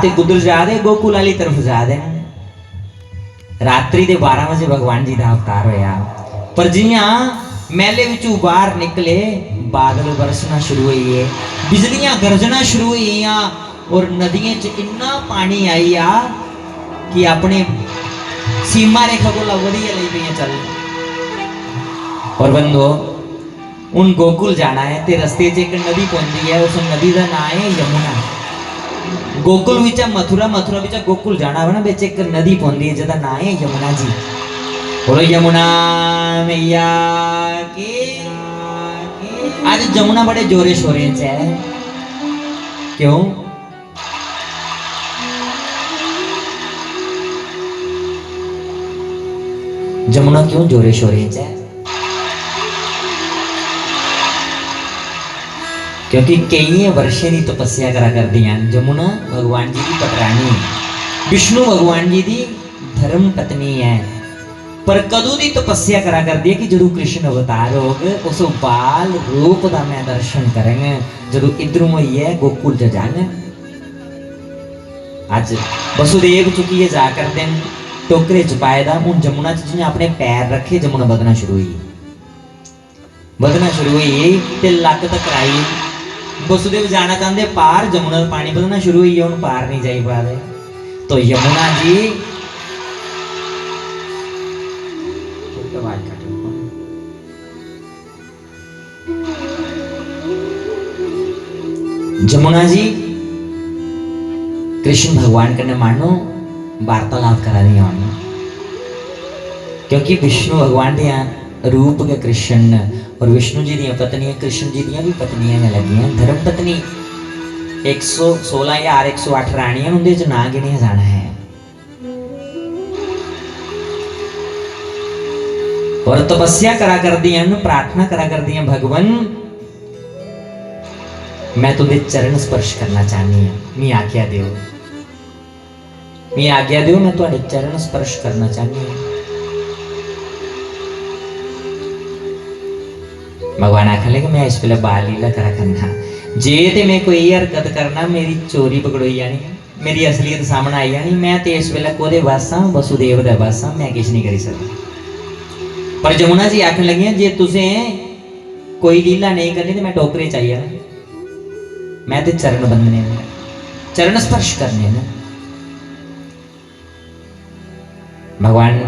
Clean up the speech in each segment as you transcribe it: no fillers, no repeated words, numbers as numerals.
ते कुदर जा दे गोकुल वाली तरफ जा दे। रात्रि दे 12 बजे भगवान जी का अवतार होया। पर जियां मेले विचों बाहर निकले बादल बरसना शुरू हुई है, बिजलियां गरजना शुरू हुई और नदियों च इन्ना पानी आई कि अपने सीमा रेखा को वधिया लई पई चल। और बंदो उन गोकुल जाना है ते रस्ते च एक नदी पहुंची है, उस नदी का नाम है यमुना। गोकुल विच मथुरा, मथुरा विच गोकुल जाना है ना, बिच एक नदी पहुंची है जिसका नाम है यमुना जी। बोलो यमुना मैया की। आज जमुना बड़े जोरे शोरे से है, क्यों? जमुना क्यों जोरे शोरे से है? क्योंकि कई वर्षे की तपस्या करा कर दिया। जमुना भगवान जी की पटरानी, विष्णु भगवान जी की धर्म पत्नी है। पर कदों की तपस्या करा कर दी कि जो कृष्ण अवतार हो गए उस बाल रूप का मैं दर्शन करेंगे जो इधरों हुई है गोकुल जाने। आज वसुदेव चुकी है जाकर दिन टोकरे च पाएदा उन जमुना जिन्हें अपने पैर रखे जमुना बदना शुरू हुई, बदना शुरू हुई ते लक तक आई। वसुदेव जाना चाहते पार, जमुना पानी बदलना शुरू हुई है, उन पार नहीं जाई पा रहे। तो यमुना जी जमुना जी कृष्ण भगवान कने मानो वार्तालाप करा रही हैं, क्योंकि विष्णु भगवान के रूप के कृष्ण और विष्णु जी दी पत्नी कृष्ण जी दी भी पत्नियां लगी धर्म पत्नी 116 या 108 रानियां उनके च ना गिनिया जाना है। और तपस्या करा कर दी, प्रार्थना करा कर दी, भगवान मैं तुझे चरण स्पर्श करना चाहनी है, मैं आज्ञा दो, मैं आज्ञा दो, मैं तुहाडे चरण स्पर्श करना चाहनी हूं। भगवान आखन लगे मैं इस वेले बाल लीला करा करना, जे ते मैं कोई हरकत करना मेरी चोरी पकड़ोई जानी, मेरी असलियत सामने आई जानी। मैं ते इस वेले कोदे बस हां, वसुदेव दे बस हां, मैं किश नहीं करी सकदा। पर जमुना जी आखन लगी जे तुसें कोई लीला नहीं करनी तो मैं टोकरे चाहिए ना, मैं ते चरण बंदने ने, चरण स्पर्श करने ने। भगवान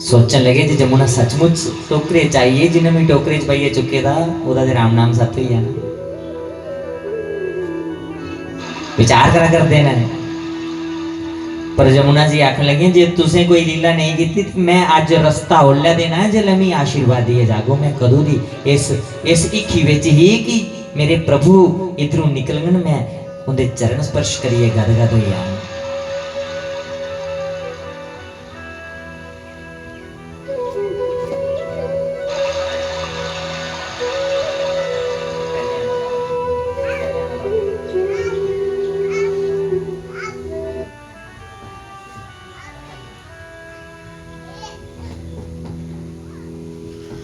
सोचन लगे जी जमुना सचमुच टोकरे चाहिए, जिन्हें भी टोकरे च पाइए चुके था ओदा ते राम नाम सत ही जाना। विचार करा करते हैं। पर जमुना जी आखन लगी जे तुसें कोई लीला नहीं की तो मैं अज रस्ता ओला देना है, जे मैं आशीर्वाद दिए जागो। मैं कदों दी इस इखी विच ही कि मेरे प्रभु इधरों निकलन, मैं उनके चरण स्पर्श करिए गदगद हो जाऊं।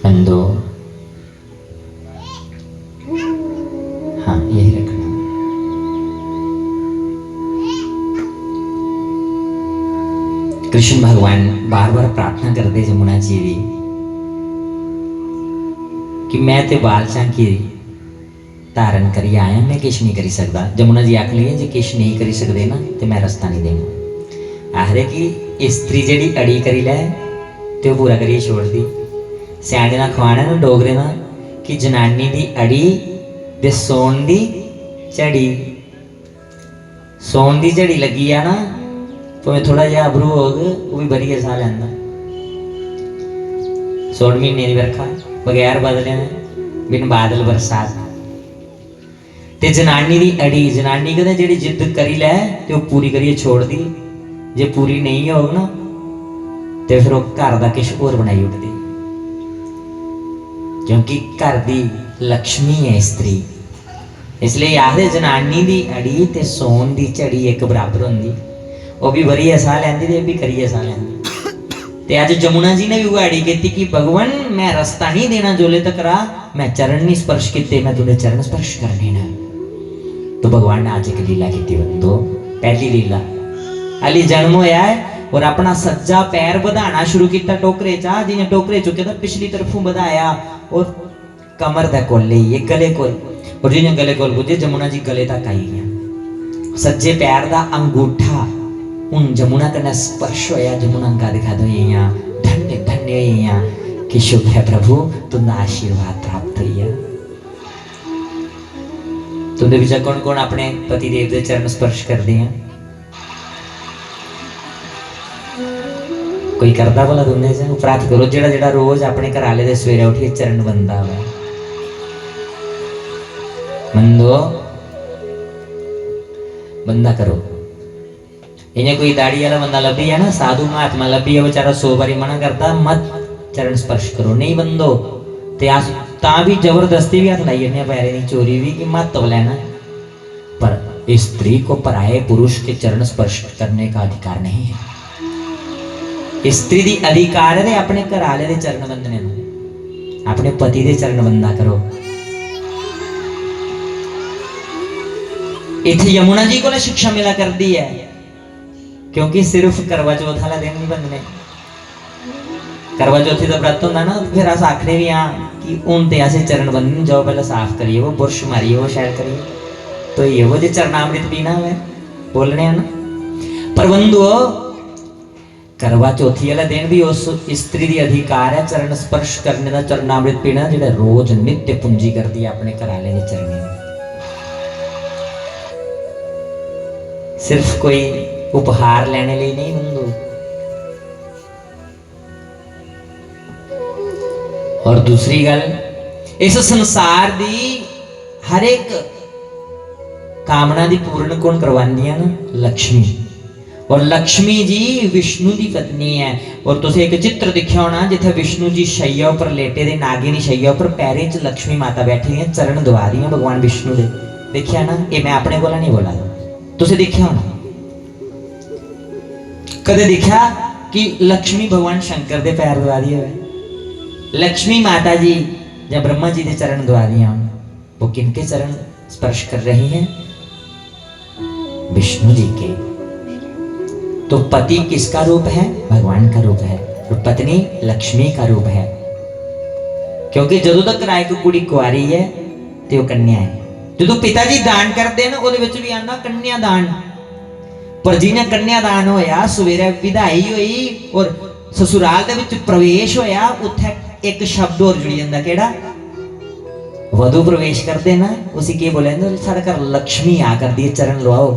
बंदो हाँ यही रखना। कृष्ण भगवान बार बार प्रार्थना करते जमुना जी दी कि मैं ते बालचा की धारण करी आया, मैं किश नहीं करी सकता। जमुना जी आख लिए जे किश नहीं करी सकते ना तो मैं रास्ता नहीं देना। आखरे कि स्त्री जी अड़ी करी लै तो पूरा करिए छोड़ दी। सियाने ना खवाना ना डोगरे ना कि जनानी दी अड़ी ते सोन दी झड़ी, सोन दी झड़ी लगी है ना भावें थोड़ा जिहा अबरू होग वो भी बड़ी सा लैंदा। सौन महीने की बरखा बगैर बदले बिन बादल बरसात। ते जनानी दी अड़ी, जनानी कहते जी जिद करी लै तो पूरी करिए छोड़ दी, जे पूरी नहीं होग ना तो फिर वो घर का किश होर बनाई उठती, क्योंकि घर की लक्ष्मी है स्त्री। इसलिए आखदे जनानी दी अड़ी ते सोन दी झड़ी एक बराबर होंदी, वो भी बड़ी सह लैंदी ते भी करिए सह लैंदी। ते अज जमुना जी ने भी वो अड़ी की कि भगवान मैं रास्ता नहीं देना जोले तक रहा, मैं चरण नहीं स्पर्श किते, मैं तुझे चरण स्पर्श करने ना। तो भगवान ने आज एक लीला की बंदो, पहली लीला। अली जन्म होया है और अपना सज्जा पैर बढ़ाना शुरू किया टोकरे चा, जिन्हें टोकरे चुके तो पिछली तरफों बढ़ाया और कमर दा कोल ले ये गले कोल, और जिन्हें गले कोल पुजे जमुना जी गले तक आई गया। सज्जे पैर दा अंगूठा उन जमुना कन्ने स्पर्श होया। जमुना का दिखा दो ये धन्य धन्य ये कि शुभ है प्रभु तुमने आशीर्वाद प्राप्त हुई। तुमने विचार कौन कौन अपने पति देव के चरण स्पर्श कर दिए? कोई करता बोला तुमने से उपराध करो जेड़ा जेड़ा रोज अपने घर आले दे सवेरे उठिए चरण बंदा हुआ मंदो बंदा करो। इन्हें कोई दाढ़ी वाला बंदा लभी है ना, साधु महात्मा लभी है, बेचारा 100 बारी मना करता मत चरण स्पर्श करो, नहीं बंदो ते आस ता भी जबरदस्ती भी हाथ लाई ने पैरे नहीं चोरी भी कि मत लेना। पर स्त्री को पराये पुरुष के चरण स्पर्श करने का अधिकार नहीं है। स्त्री दी अधिकार है अपने घर आले दे चरण बंदने, अपने पति दे चरण बंदा करो। इथे यमुना जी को शिक्षा मिला कर दी है, क्योंकि सिर्फ करवा चौथ वाला दिन नहीं बंदने। करवा चौथी का व्रत होंगे ना, फिर अस आखने भी हाँ कि उन ते ऐसे चरण बंदने जाओ, पहले साफ करिए वो बुरश मारिए वो शैल करिए तो ये वो जो चरणामृत पीना है बोलने है ना। पर बंधुओ करवा चौथी वाला दिन भी उस स्त्री की अधिकार है चरण स्पर्श करने का, चरणामृत पीना जो रोज नित्य पूंजी करती है अपने घराले के चरणे। सिर्फ कोई उपहार लेने लिए नहीं बंधु। और दूसरी गल, इस संसार दी हर एक कामना दी पूर्ण कौन करवांदी है ना? लक्ष्मी। और लक्ष्मी जी विष्णु की पत्नी है। और तुसे एक चित्र दिखा होना जिथे विष्णु जी शैया पर लेटे दे, नागिनी शैया पर पैरें च लक्ष्मी माता बैठी है, चरण दवा दी भगवान विष्णु दे। देखिया ना, ये मैं अपने बोला नहीं बोला, तुसे दिखा होना। कदे दिखा कि लक्ष्मी भगवान शंकर दे पैर दवा दिए हुए? लक्ष्मी माता जी जब ब्रह्मा जी के चरण दवा दिया, वो किनके चरण स्पर्श कर रही हैं? विष्णु जी के। तो पति किसका रूप है? भगवान का रूप है, और पत्नी लक्ष्मी का रूप है। क्योंकि जदों तक एक कुड़ी कुआरी है तो कन्या है। जो पिताजी दान करते हैं ना, वो भी आंदा कन्या दान। पर जिन्हें कन्या दान होया, सवेरे विदाई हुई और ससुराल दे विच प्रवेश होया, उत्थे एक शब्द और जुड़ी जाता, केड़ा? वधु प्रवेश करते ना, उसी के बोले साढ़े घर लक्ष्मी आ कर दी, चरण लवाओ,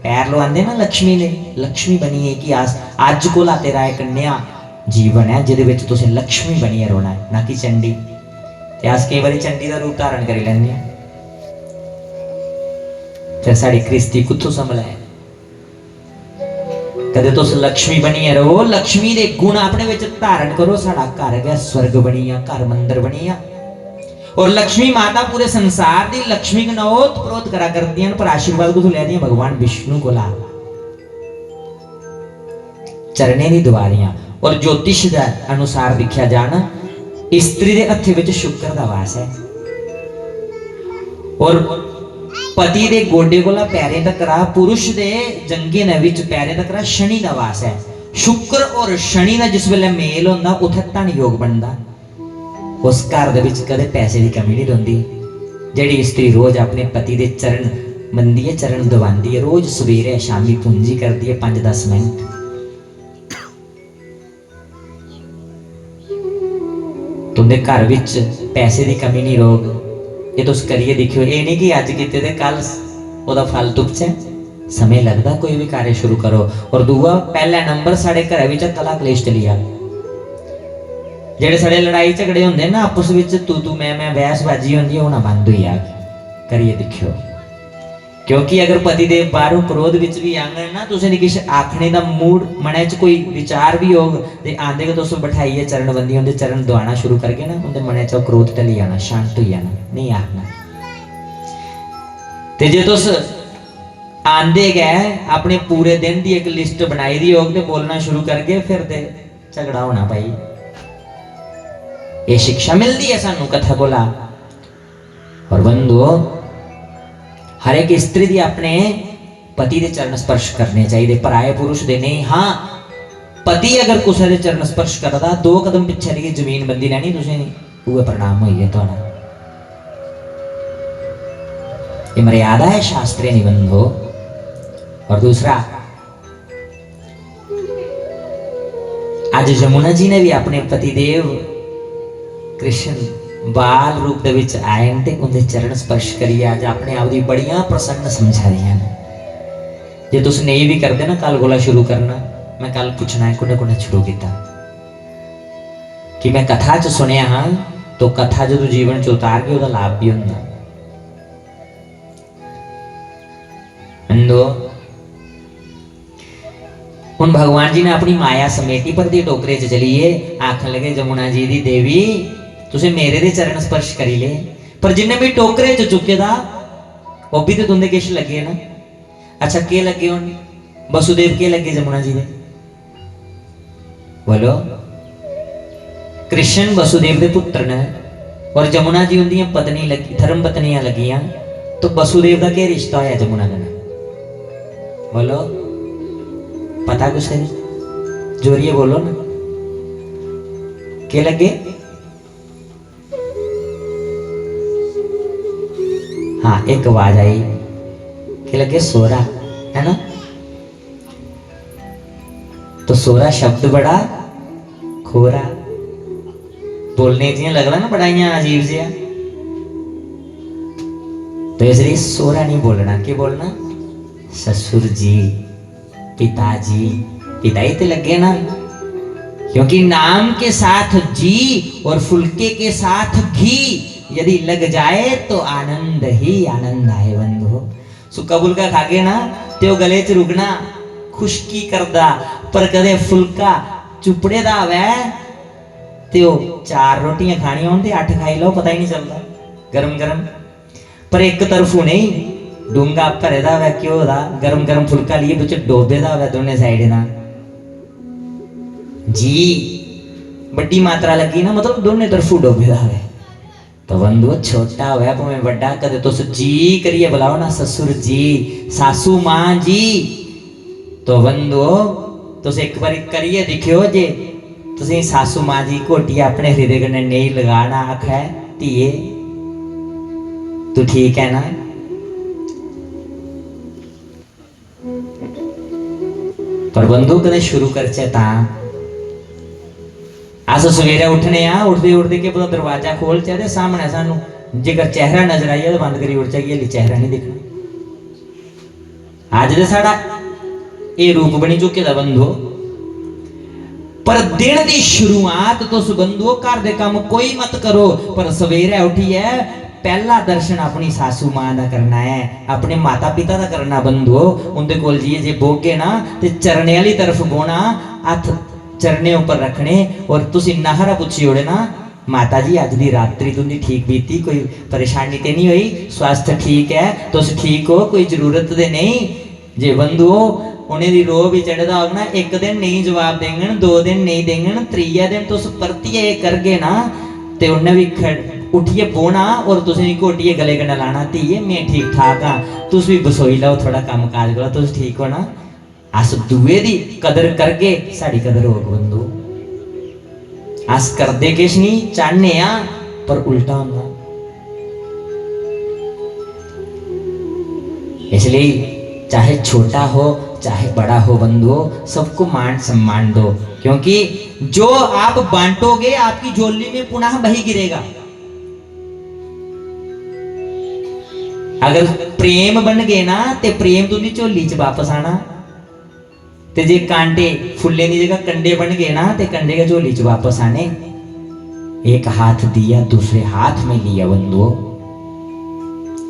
पैर लवांदे ना लक्ष्मी ने। लक्ष्मी बनी है कि अज को ला तेरा एक कन्या जीवन है जिहदे विच तुसीं लक्ष्मी बनिए रोना है, ना कि चंडी। ते अस कई बारी चंडी का रूप धारण करी लैंदे हां, फिर साडी कृष्टि कुत्थों संभला है? कदे तुस लक्ष्मी बनिए रहो, लक्ष्मी दे गुण अपने विच धारण करो। साडा घर गया स्वर्ग बनिया, घर मंदिर बनिया। और लक्ष्मी माता पूरे संसार दी लक्ष्मी का ओत प्रोत करा करती हैं, पर आशीर्वाद को ले दी भगवान विष्णु को ला चरणे दी दुआरियां। और ज्योतिष के अनुसार दिखा जाना, स्त्री दे हत्थे विच शुक्र दा वास है, और पति दे गोडे कोला पैरें तक रहा, पुरुष दे जंगे ने विच पैरें तक रहा शनि दा वास है। शुक्र और शनि दा जिस वेले मेल होंदा उत्थे धन योग बनदा। उस घर दे विच कदे पैसे की कमी नहीं रहिंदी। जिहड़ी स्त्री रोज अपने पति दे चरण मंदी है, चरण दबांदी है, रोज सवेरे शामी पूंजी करती है 5-10 मिनट, तुंदे घर विच पैसे की कमी नहीं रोग। ये तुस करिए देखियो, ये नहीं कि अज कीते ते कल ओदा फल तुप्छ है। समय लगता कोई भी कार्य शुरू करो। और दूआ पहला नंबर साढ़े घर विच कला क्लेश चली आ, जेडे साढ़े लड़ाई झगड़े होंदे ना आपस विच, तू मैं बहसबाजी होंदी होना बंद हुई आ। करिए देखियो, क्योंकि अगर पति देव बाहरों क्रोध विच भी आंगन ना, तुसें नी किश आखने दा मूड मने च कोई विचार भी होग ते आंदे के तुस बैठाइए चरण बंदी उनके चरण दवाना शुरू करके ना, उनके मने च क्रोध टली जाना, शांत हो जाना, नहीं आखना। ते जे तुस आंदे गए अपने पूरे दिन की एक लिस्ट बनाई दी होग ते बोलना शुरू करके, फिर ते झगड़ा होना भाई। ये शिक्षा मिलती है सानू कथा कोला। और बंधुओ हर एक स्त्री दी अपने पति के चरण स्पर्श करने चाहिए, पराए पुरुष दे नहीं। हाँ, पति अगर किसी के चरण स्पर्श करता 2 कदम पिछे रही जमीन बंदी लैनी तुसें वो प्रणाम हुई है तुहाडा। ये मर्यादा है शास्त्रीय निबंधो। और दूसरा, आज यमुना जी ने भी अपने पतिदेव कृष्ण बाल रूप दे विच आए ते उनके चरण स्पर्श करिए आज अपने आप की बड़ियां प्रसन्न समझा रही हैं। जे तुस नहीं भी करते ना, कल कोला शुरू करना। मैं कल पूछना है कुने कुने शुरू किया कि मैं कथा च सुनिया हाँ, तो कथा जो तू जीवन च उतार के उसका लाभ भी होंगे। हुण भगवान जी ने अपनी माया समेटी पर दी टोकरे च चलीए, आखन लगे जमुना जी दी देवी तुसे मेरे दे चरण स्पर्श करी ले। पर जिन्हें भी टोकरे च चुके दा वो भी तो तुंदे किश लगे ना। अच्छा के लगे हुण? वसुदेव के लगे जमुना जी दे? बोलो। कृष्ण वसुदेव के पुत्र ने और जमुना जी उनकी पत्नी लगी, धर्म पत्नियां लगियां। तो वसुदेव का क्या रिश्ता होया जमुना का? बोलो, पता कुछ है? जोरिए बोलो ना, के लगे? हाँ, एक आवाज आई के लगे सोरा, है ना? तो सोरा शब्द बड़ा खोरा, बोलने से लगता ना बड़ा अजीब से। तो इसलिए सोरा नहीं बोलना, क्या बोलना? ससुर जी, पिताजी। पिता ही तो लगे ना, क्योंकि नाम के साथ जी और फुलके के साथ घी यदि लग जाए तो आनंद ही आनंद आए बंधु। सुक्का फुलका खागे ना तो गले च रुकना, खुशकी करदा, पर कदे फुलका चुपड़े दा वै तो 4 रोटियां खानी हों 8 खाई लो, पता ही नहीं चलता गरम गरम। पर एक तरफों नहीं, डूंगा भरे दा वै क्यों दा, गरम गरम फुलका लिए बिच डोबे दा वै दोनों साइड ना जी। बड़ी मात्रा लगी ना, मतलब दोनों तरफों डोबे दा वै। तो बंधु छोटा हुआ भावें बड़ा, कदे तुस जी करिए बुलाओ ना, ससुर जी, सासू मां जी। तो बंधु तुस एक बार करिए दिखियो, जे तुसी सासू मां जी घोटी अपने हृदय कन्नै नहीं लगाना, आखै धीए तू ठीक है ना? पर बंधु कदे शुरू करचे ता अस सवेरे उठने आ, उठते उठते के पता दरवाजा खोल चाहे सामने सानू जेकर चेहरा नजर आई तो बंद करी उठ चाहिए, चेहरा नहीं दिखना। आज दे साड़ा ये रूप बनी चुके दा बंधु। पर दिन की शुरुआत तो बंधु घर दे काम कोई मत करो, पर सवेरे उठिए पहला दर्शन अपनी सासू मां का करना है, अपने माता पिता का करना बंधु। उनके कोल जी जे बोगे ना ते चरणे वाली तरफ बोना, हथ चरणे ऊपर रखने और तुसी नाहरा पूछी ओड़े ना, माता जी अज दी रात्रि तुंदी ठीक बीती, कोई परेशानी ते नहीं हुई, स्वास्थ्य ठीक है, तुस ठीक हो, कोई जरूरत दे नहीं। जे बंधु उन्हें दी रो भी चढ़दा होगा ना, एक दिन नहीं जवाब देंगन, 2 दिन नहीं देंगन, 3 दिन तुस परतिए करगे ना ते उन्हें भी उठिए बोना और तुसी घोटिए गले कन्नै लाना, धीए मैं ठीक ठाक हाँ, तुस भी बसोई लो थोड़ा काम काज करो, तुस ठीक हो ना। अस दुए दी कदर करके साड़ी कदर होग बंधु। अस करदे किश नहीं चाहने आ, पर उल्टा होंदा। इसलिए चाहे छोटा हो चाहे बड़ा हो बंधुओं, सबको मान सम्मान दो, क्योंकि जो आप बांटोगे आपकी झोली में पुनः वही गिरेगा। अगर प्रेम बन गए ना ते प्रेम तुंदी झोली च वापस आना, ते जे कांटे फुल्ले की जगह कंडे बन गए ना ते कंडे के झोली च वापस आने। एक हाथ दिया दूसरे हाथ में लिया बंधुओं।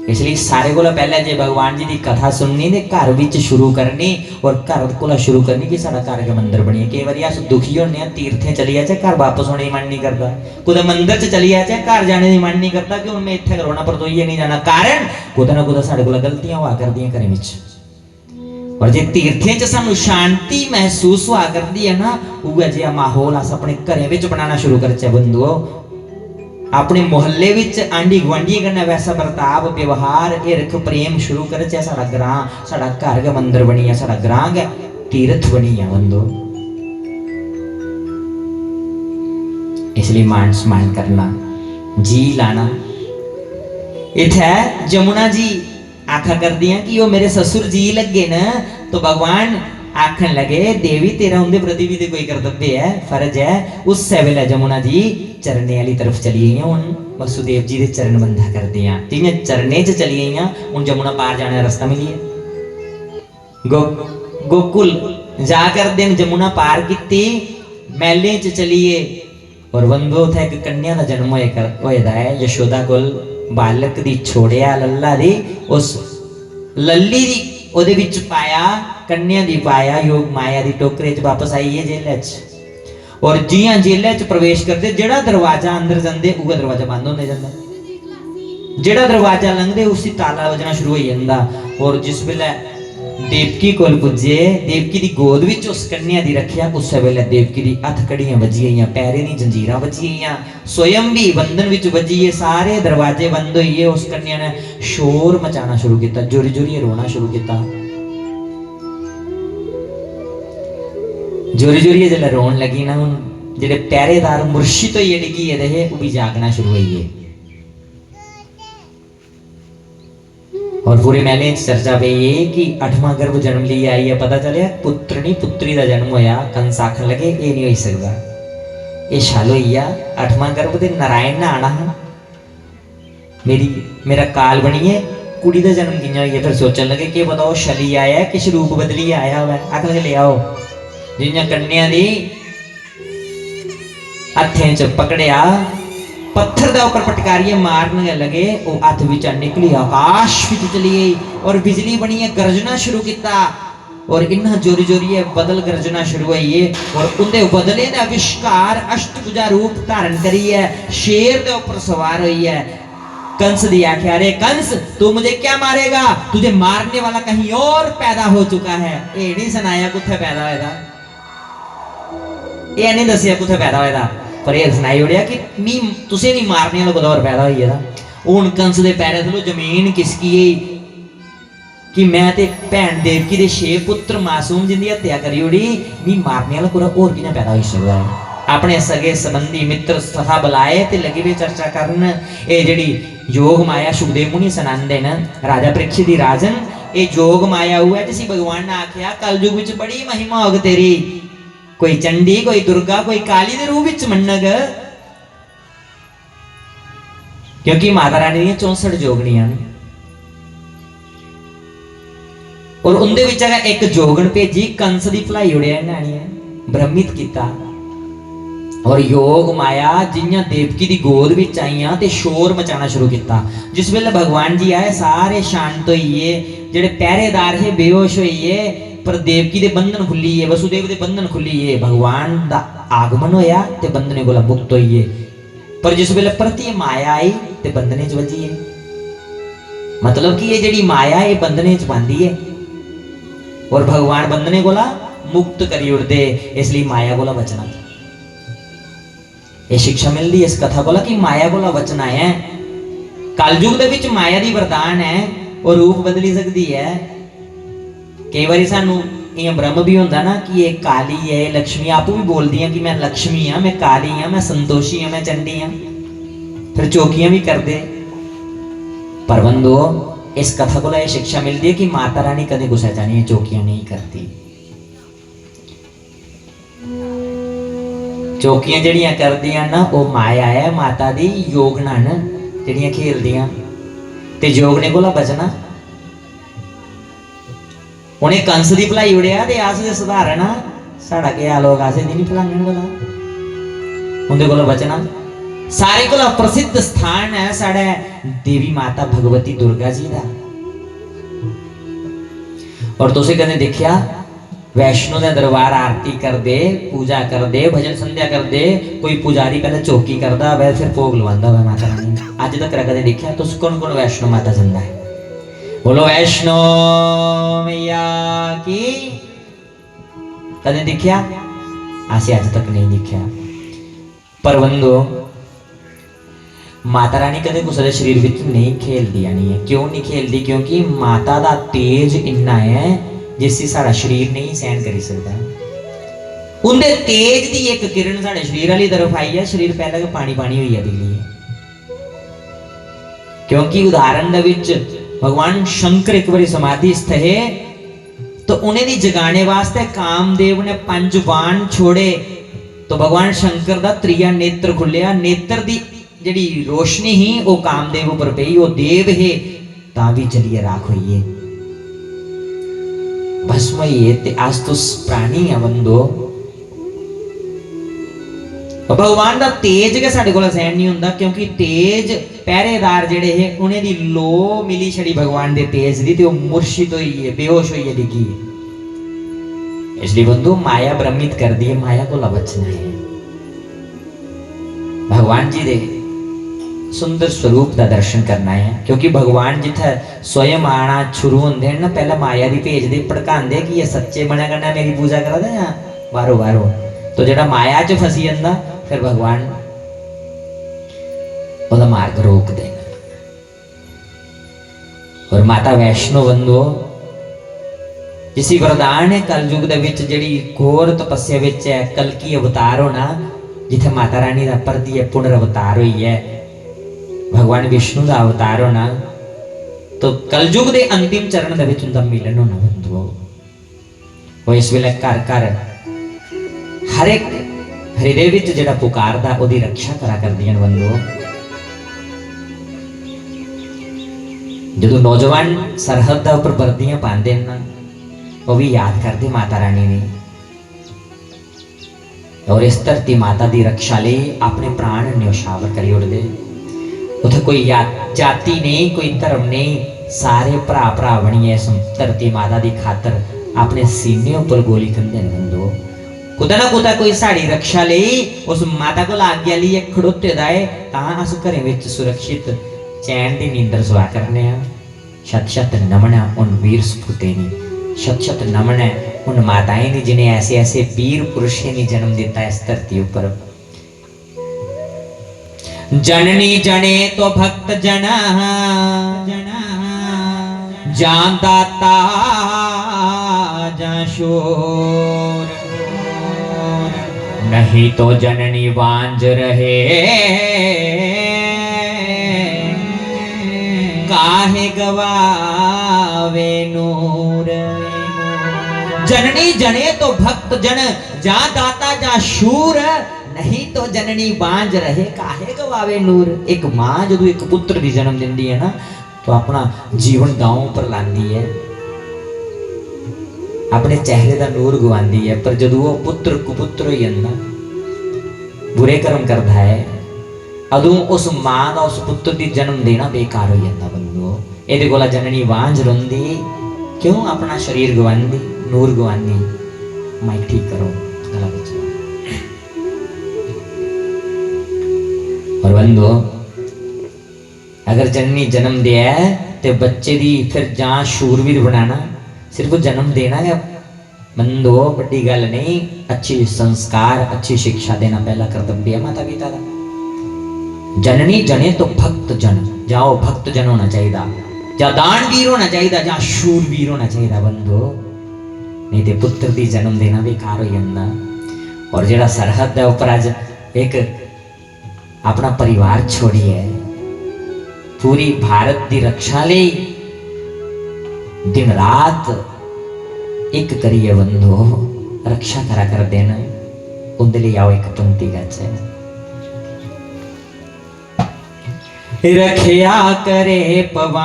इसलिए सारे को पहले जे भगवान जी की कथा सुननी ने घर विच शुरू करनी, और घर को शुरू करनी कि साडा घर का मंदिर बनिए। कई बार अस दुखी होने आ, तीर्थे चली जाए घर वापस होने मन नहीं करता, कुछ मंदिर च चली जाए घर जाने की मन नहीं करता कि मैं इत्थे करोना पर तो ये नहीं जाना, कारण कुछ ना कुछ साडे कोल गलतियां हुआ करदियां घरें विच। और जे तीर्थे च सानू शांति महसूस हुआ करती है ना, उह जिहा माहौल अस अपने घरें विच बनाना शुरू करचे बंधुओं। अपने मोहल्ले विच आंडी गुआंढी कन्नै वैसा बर्ताव व्यवहार हिरख प्रेम शुरू करे चाहे साडा ग्रां साडा घर गै मंदिर बनी है, साडा ग्रां गै तीर्थ बनी है बंदो। इसलिए मान सम्मान करना, जी लाना। इत्थे जमुना जी आखा कर दिया कि वो मेरे ससुर जी लगे न, तो भगवान आखन लगे देवी तेरा उनके प्रति भी कोई कर्तव्य है, फर्ज है। उस वेले जमुना जी चरने वाली तरफ चली गई, हूँ वसुदेव जी के चरण बंधा कर दिया, जिन्हें चरने च चली गई हूँ जमुना पार जाने का रास्ता मिली है। गोकुल जाकर दिन जमुना पार की, मेले च चलीए और बंदो थे एक कन्या का जन्म होया है। यशोदा कोल बालक दी छोड़िया लल्ला दी, उस लल्ली दी ओदे विच पाया, कन्या दी पाया, योग माया दी टोकरे च वापस आई है जेल च। और जियां जेल च प्रवेश करते, जेड़ा दरवाजा अंदर जांदे उगा दरवाजा बंद होने जांदा, जेड़ा दरवाजा लंघदे उसी ताला बजना शुरू हो जांदा। और जिस वेले देवकी कोल पुजे, देवकी दी गोद विच उस कन्या दी रखिया, उस वेले देवकी दी हथ कड़ियां बजी गईयां, पैरे दी जंजीरां बजी गईयां, स्वयं भी बंधन विच बजी है, सारे दरवाजे बंद होइए। उस कन्या ने शोर मचाना शुरू किया, जोरी जोरी रोना शुरू किया, जोरी जोरी जल्द रोन लगी ना, जेडे पहरेदार मुर्शिद होइए डिगी रहे वो भी जागना शुरू होइए। और पूरे मेले चर्चा पे ये कि 8वां गर्भ जन्म लिया आई है, पता चलिया पुत्र नहीं पुत्री का जन्म होया। कंस आखन लगे ये नहीं हो सकता, ये शाल होइया 8वां गर्भ ते नारायण ने आना है, मेरा काल बनिए कुड़ी का जन्म किया होइया। फिर सोचन लगे कि पता वो शली आया किस रूप बदली आया हुआ, आखन लगे ले आओ। जिन्हें कन्या दी हथें च पकड़िया, पत्थर दा ऊपर पटकारिए मारने लगे, वो हथ विच निकली आकाश विच चली गई और बिजली बनी है, गर्जना शुरू किया। और इन्ना जोरी जोरी बदल गर्जना शुरू हुई है और उनके बदले ने आविष्कार अष्टभुजा रूप धारण करी है, शेर के ऊपर सवार हुई है। कंस दी आख्या, अरे कंस तू मुझे क्या मारेगा, तुझे मारने वाला कहीं और पैदा हो चुका है। ये नहीं सुनाया कुत्थे पैदा होएगा, ये नहीं दसिया कुत्थे पैदा होएगा, पर यह सुनाई उड़िया कि तुसे नहीं मारने वाला कुछ और पैदा हुई है। हूँ कंस के पैरों थलो जमीन खिसकी कि मैं ते भैन देवकी दे 6 पुत्र मासूम जिंदी हत्या करी उड़ी, मी मारने वाला कोई और किने पैदा हो सकता है। अपने सगे संबंधी मित्र सखा बुलाए ते लगे वे चर्चा करन। ये जिहड़ी योग माया सुखदेव मुनि सुनांदे न, राजा परीक्षित दी राजन ये योग माया हुआ है, जिसी भगवान ने आख्या कलयुग विच बड़ी महिमा होग तेरी, कोई चंडी कोई दुर्गा कोई काली दे रूप विच मन्नग, क्योंकि माता रानी दी 64 जोगनियां और उनदे विच एक जोगन भेजी, कंस दी भलाई उड़िया नानी भ्रमित किया। और योग माया जियां देवकी दी गोद विच आईयां ते शोर मचाना शुरू किया। जिस वेले भगवान जी आए सारे शांत होइए, जेडे पहरेदार है बेहोश होइए, पर देवकी दे बंधन खुलीए, वसुदेव दे बंधन खुलीए, भगवान दा आगमन होया ते बंधने कोला मुक्त होइए। पर जिस वेले प्रति माया आई ते बंधने च वजीए, मतलब कि ये जेडी माया ये बंधने च पांदी है और भगवान बंधने कोला मुक्त करी उड़दे, इसलिए माया कोला बचना। ये शिक्षा मिलती है इस कथा कोला कि माया कोला बचना है। कलयुग दे विच माया दी वरदान है और रूप बदली सकती है। कई बार सानू ये भ्रम भी होंदा ना कि ये काली है लक्ष्मी, आपू भी बोलती हैं कि मैं लक्ष्मी हाँ, मैं काली हाँ, मैं संतोषी हाँ, मैं चंडी हाँ, फिर चौकियां भी कर दे। पर बंदो इस कथा को यह शिक्षा मिलती है कि माता रानी कदे गुस्सा जानी है, चौकियां नहीं करती। चौकियां जड़ियां कर दियां ना वो माया है माता दी, योगना न जड़ियां खेल दियां ते जोगने कोला बचना। उन्हें कंस दी भलाई उड़िया ते आस दे सुधारण साड़ा क्या लोग आसे दी नहीं भलांगण वाला, उनके कोला बचना। सारे कोला प्रसिद्ध स्थान है साढ़े देवी माता भगवती दुर्गा जी दा। और तुसीं कदे देखिया वैष्णो दे दरबार आरती कर दे, पूजा कर दे, भजन संध्या कर दे, कोई पुजारी पहले चौकी करदा वै फिर भोग लवांदा वै माता रानी। अज तक कदे देखिया तुसीं कौन कौन वैष्णो माता जंदा है? बोलो वैष्णो मैया की। कदे देखिया? आसे अज तक नहीं देखिया। पर बंदो माता रानी कदे कुछ दे शरीर विच नहीं खेलदी नहीं है। क्यों नहीं खेलदी? क्योंकि माता दा तेज इन्ना है जिससे साड़ा शरीर नहीं सहन करी सकता। उनके तेज की एक किरण साढ़े शरीर वाली तरफ आई है, शरीर पहले तो पानी पानी हुई है दिल्ली। क्योंकि उदाहरण दे विच भगवान शंकर एक बारी समाधिस्थ है तो उन्हें दी जगाने वास्ते कामदेव ने 5 बाण छोड़े तो भगवान शंकर दा त्रिया नेत्र खुलिया। नेत्र दी जिहड़ी रोशनी ही वो कामदेव उपर पई, वो देव है ता भी चलिए राख हुई है, भस्म ही है। ते आज तो प्राणी है बंदो, भगवान का तेज के साडे कोल सहन नहीं हुंदा। क्योंकि तेज पहरेदार जिहड़े है उन्हें दी लो मिली छड़ी भगवान दे तेज दी ते वो मूर्छित होई है, बेहोश होई है, डिगी है। इसलिए बंधु माया भ्रमित कर दी है, माया को बचना है। भगवान जी दे सुंदर स्वरूप का दर्शन करना है। क्योंकि भगवान जिथे स्वयं आना शुरू होंदे ना, पहले माया दी भेज दे भड़कांदे कि ये सच्चे बना करना मेरी पूजा करा दे या बारो बारो। तो जेड़ा माया च फसी जांदा फिर भगवान ओदा मार्ग रोक देना। और माता वैष्णो बंधो जिसी वरदान है कलयुग दे विच जेड़ी घोर तपस्या विच है, कलकी अवतार होना, जिथे माता रानी दा परदी पुनर्अवतार हुई है, भगवान विष्णु दा अवतार होना, तो कलयुग दे अंतिम चरण दे विच उनदा मिलन होना बंधुओ। वो इस वेले घर घर हर एक हृदय विच जेड़ा पुकारदा ओदी रक्षा करा करदियां बंधुओ। जदों नौजवान सरहद दा उपर वर्दियां पांदे ना, वो भी याद करते माता रानी ने, और इस धरती माता दी रक्षा ले अपने प्राण न्यौछावर करी उड़दे। उथे कोई जाति नहीं, कोई धर्म नहीं, सारे भरा भरा बनिए इस धरती माता दी खातर अपने सीने उपर गोली खंदे बंधो। कुदा ना कुदा कोई साड़ी रक्षा ले उस माता को आज्ञा लिए खड़ोते दाए तां अस घरें विच सुरक्षित चैन दी नींदर सुआ करने आ। शत शत नमन उन वीर सपूते नी, शत शत नमन उन माताएं नी जिन्हें ऐसे ऐसे वीर पुरुषों ने जन्म दिता इस धरती ऊपर। जननी जने तो भक्त जना जान दाता जा शोर, नहीं तो जननी वांझ रहे काहे गवावे नूर। जननी जने तो भक्त जन जा दाता जा शूर, नहीं तो जननी वांझ रहे काहे गवावे नूर। एक मां जदों एक पुत्र दी जन्म दिंदी है ना, तो अपना जीवन दांव पर लांदी है, अपने चेहरे का नूर गवांदी है। पर जदों वो पुत्र कुपुत्र हो जांदा, बुरे कर्म करता है, अदों उस मां का उस पुत्र की जन्म देना बेकार हो जाता बंधुओ। ये कोला जननी वांझ रोंदी क्यों, अपना शरीर गवांदी, नूर गवांदी। माइक ठीक करो गला बचा। और बंधुओ अगर जननी जन्म दिया है तो बच्चे दी फिर जहाँ शूरवीर बनाना, सिर्फ जन्म देना है बंधो बड़ी गल नहीं। अच्छी संस्कार अच्छी शिक्षा देना पहला कर्तव्य है माता पिता का। जननी जने तो भक्त जन, जाओ भक्त जन होना चाहिए, जा दानवीर होना चाहिए, जा शूरवीर होना चाहिए बंधो। नहीं तो पुत्र दी जन्म देना बेकार हो जाता। और जेड़ा सरहद है ऊपर अज एक अपना परिवार छोड़ी है, पूरी भारत की रक्षा ले दिन रात एक करिए बंधो, रक्षा करा कर देना। उनके लिए आओ एक पंक्ति गाचे। रखिया करे पवन